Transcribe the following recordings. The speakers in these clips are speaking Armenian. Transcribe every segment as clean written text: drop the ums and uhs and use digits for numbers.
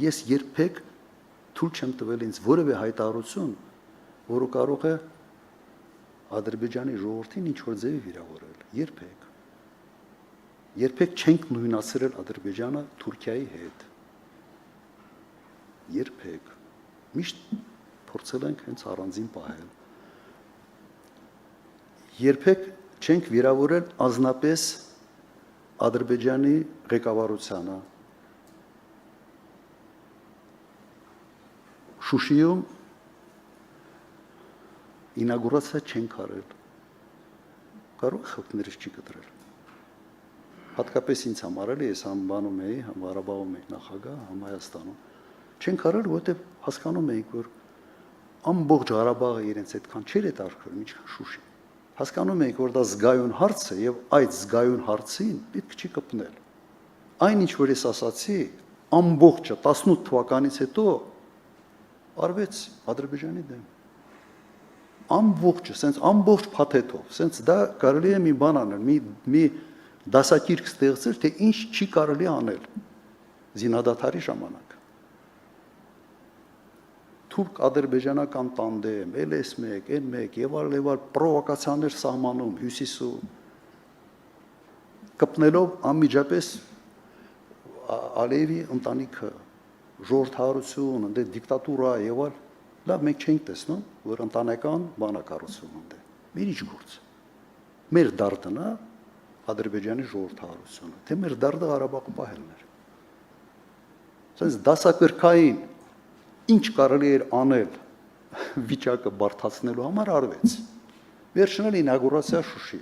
Ես երբեք թույլ չեմ տվել ինձ որևէ հայտարարություն, որը կարող է Ադրբեջանի ժողովրդին ինչ-որ ձևի վիրավորել, երբեք։ Երբեք չենք նույնացրել Ադրբեջանը Թուրքիայի հետ։ Երբեք։ Միշտ փորձել ենք հենց առանձին պահել։ Երբեք չենք վիրավորել ազնապես Ադրբեջանի ղեկավարությանը։ Շուշիում ինագուրացիա չենք արել։ Կարող խփներս չի կտրել։ Հատկապես ինձ համար էլի ես համ բանում էի, համ Ղարաբաղում էի նախագահ, համ Հայաստանում։ Չենք արել, որովհետև հասկանում էինք, որ ամբողջ Ղարաբաղը իրենց այդքան չէր հետաքրքրում, ինչքան Շուշին։ Հասկանում էինք, որ դա զգայուն հարց է եւ այդ զգայուն հարցին պետք չի կպնել։ Այն ինչ որ ես ասացի, ամբողջը 18 թվականից հետո արվեց Ադրբեջանի դեմ։ Ամբողջը, sense ամբողջ փաթեթով, sense դա կարելի է մի բան անել, մի դասակիրք ստեղծել, թե ինչ չի կարելի անել զինադադարի ժամանակ։ Թուրք-ադրբեջանական տանդեմ, LS1, N1 եւ այլ պրովոկացիաներ սահմանում հյուսիսում կպնելով անմիջապես Ալիևի ընտանիքը ժողովրդարություն, ընդ դիկտատուրա եւ այլ, լավ մենք չենք տեսնում, որ ընտանեկան բանակառություն ունդ է։ Մեր ինչ գործ։ Մեր դարտն է Ադրբեջանի ժողովրդարությունը, թե մեր դարտը Ղարաբաղը պահելն էր։ Սենց դասակրքային ինչ կարելի էր անել վիճակը բարդացնելու համար արվեց։ Վերջնել ինագուրացիա Շուշի,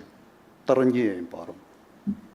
տրնգի էին պարում։